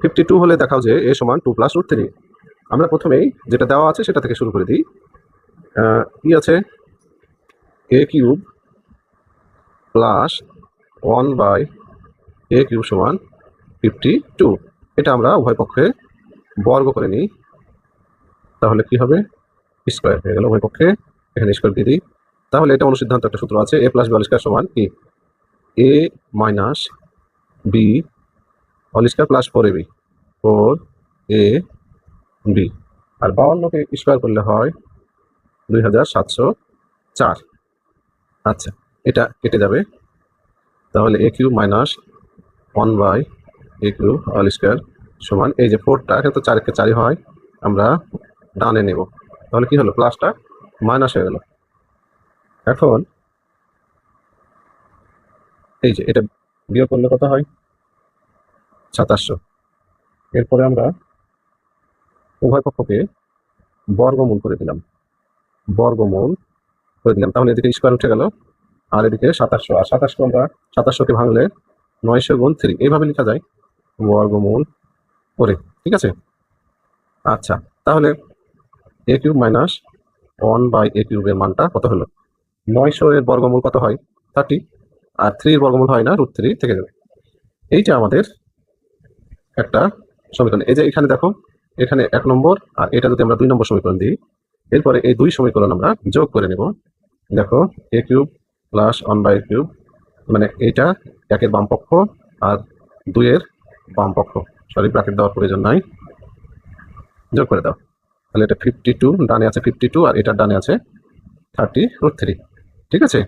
52 হলে দেখাও যে a সমান 2 প্লাস √3। আমরা প্রথমেই যেটা দেওয়া আছে সেটা থেকে শুরু করে দিই। কি আছে, a cube plus 1/a cube সমান 52। এটা আমরা উভয় পক্ষে বর্গ করে নিই, তাহলে কি হবে, স্কোয়ার হয়ে গেল উভয় পক্ষে, এখানে স্কোয়ার দিয়ে দিই। তাহলে এটা অনুসিদ্ধান্ত একটা সূত্র আছে, a plus b whole square সমান কি, a minus b whole square plus 4ab 4ab, আর 52কে স্কোয়ার করলে হয় 2704। আচ্ছা, এটা কেটে যাবে, তাহলে a cube minus 1/a cube whole square সমান, এই যে 4টা এটা তো 4 কে 4 হয়, আমরা ডানে নেব, তাহলে কি হলো, প্লাসটা মাইনাস হয়ে গেল। এখন এই যে এটা বিয়োগ করলে কত হয়, 2700। এরপরে আমরা উভয় পক্ষকে বর্গমূল করে দিলাম, বর্গমূল করে দিলাম, তাহলে এদিকে স্কোয়ার উঠে গেল, আর এদিকে 2700, আর 2700 আমরা 2700কে ভাঙলে 900 গুণ 3 এইভাবে লেখা যায়, বর্গমূল করে। ঠিক আছে, আচ্ছা, তাহলে a কিউব মাইনাস 1/a কিউবের মানটা কত হলো, 900 এর বর্গমূল কত হয়, 30, আর 3 এর বর্গমূল হয় না, √3 থেকে যাবে। এইটা আমাদের একটা সমীকরণ। এই যে এখানে দেখো, এখানে 1 নম্বর, আর এটা যদি আমরা 2 নম্বর সমীকরণ দিই, এরপরে এই 2 সমীকরণ আমরা যোগ করে নেব। দেখো, a cube plus 1/a cube, মানে এইটা 1 এর বাম পক্ষ আর 2 এর বাম পক্ষ, সরি ব্র্যাকেট দেওয়ার প্রয়োজন নাই, যোগ করে দাও, তাহলে এটা 52, ডানে আছে 52 আর এটার ডানে আছে 30√3। ঠিক আছে,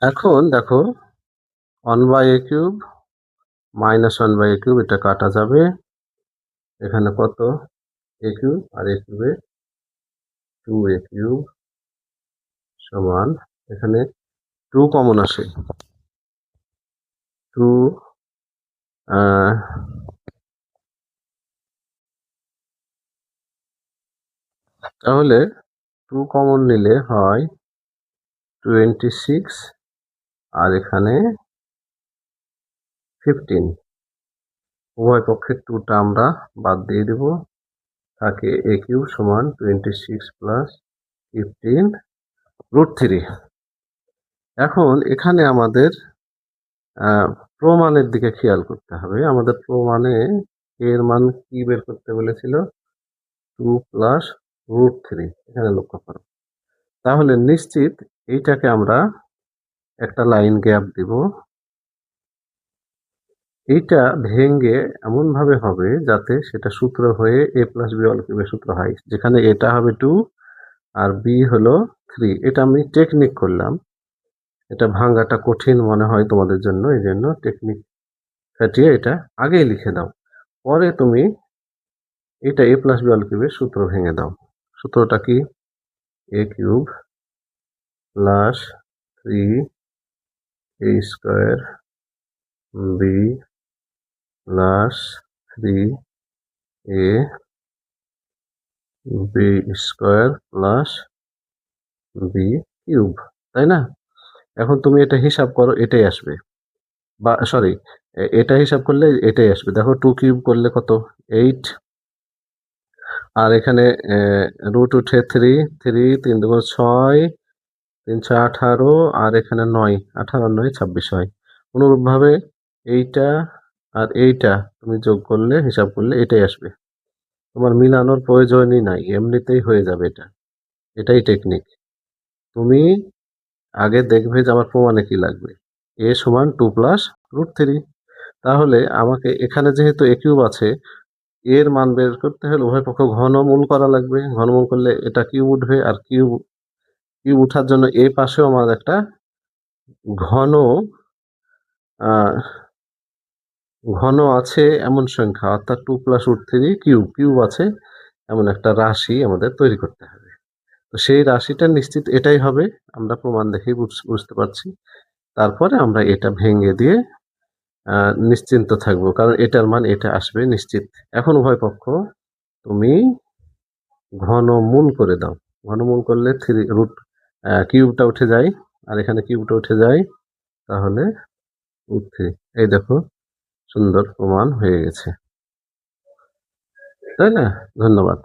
এখন দেখো 1/a cube minus 1/a cube এটা কাটা যাবে, এখানে কত, a কিউব আর a কিউবে 2a কিউব সমান, এখানে 2 কমন আসে, 2 তাহলে 2 কমন নিলে হয় 26, আর এখানে 15, উভয় পক্ষের 2টা আমরা বাদ দিয়ে দেব, থাকে a কিউব সমান 26 প্লাস 15√3। এখন এখানে আমাদের প্রমাণের দিকে খেয়াল করতে হবে, আমাদের প্রমাণে এর মান কি বের করতে বলেছিল, 2 প্লাস √3, এখানে লক্ষ্য করো, তাহলে নিশ্চিত এইটাকে আমরা একটা লাইন গ্যাপ দিব, এইটা ভেঙে এমন ভাবে হবে যাতে সেটা সূত্র হয়ে a প্লাস b হোল কিউবের সূত্র হয়, যেখানে এটা হবে 2 আর b হলো 3। এটা আমি টেকনিক করলাম, এটা ভাঙাটা কঠিন মনে হয় তোমাদের জন্য, এই জন্য টেকনিক খাটিয়ে এটা আগেই লিখে দাও, পরে তুমি এটা a প্লাস b হোল কিউবের সূত্র ভেঙে দাও। সূত্রটা কি, a cube plus 3a square b plus 3a b square plus b cube, তাই না? এখন তুমি এটা হিসাব করো, এটাই আসবে, বা সরি, এটা হিসাব করলে এটাই আসবে। দেখো 2 কিউব করলে কত, 8, আর এখানে রুট উঠে 3, 3 দুগুণ 6, 3 6 18, আর এখানে 9, 18 আর 9 26 হয়। অনুরূপভাবে এইটা আর এইটা তুমি যোগ করলে, হিসাব করলে এটাই আসবে, তোমার মিলানোর প্রয়োজনই নাই, এমনিতেই হয়ে যাবে এটা। এটাই টেকনিক। তুমি আগে দেখবে যে আমার প্রমাণে কি লাগবে, a সমান 2 প্লাস √3, তাহলে আমাকে এখানে যেহেতু a কিউব আছে, এর মান বের করতে হলে উভয় পক্ষ ঘনমূল করা লাগবে, ঘনমূল করলে এটা কিউব উঠবে, আর কিউব কিউব উঠার জন্য এই পাশেও আমার একটা ঘন ঘন আছে এমন সংখ্যা, অর্থাৎ 2 প্লাস √3 কিউব কিউব আছে এমন একটা রাশি আমাদের তৈরি করতে হবে। তো সেই রাশিটা নিশ্চিত এটাই হবে, আমরা প্রমাণ দেখেই বুঝতে পারছি। তারপরে আমরা এটা ভেঙে দিয়ে নিশ্চিন্ত থাকবো, কারণ এটার মান এটা আসবে নিশ্চিত। এখন উভয় পক্ষ তুমি ঘনমূল করে দাও, ঘনমূল করলে কিউবটা উঠে যায়, আর এখানে কিউবটা উঠে যায়, তাহলে √3। এই দেখো, সুন্দর প্রমাণ হয়ে গেছে। তাই না? ধন্যবাদ।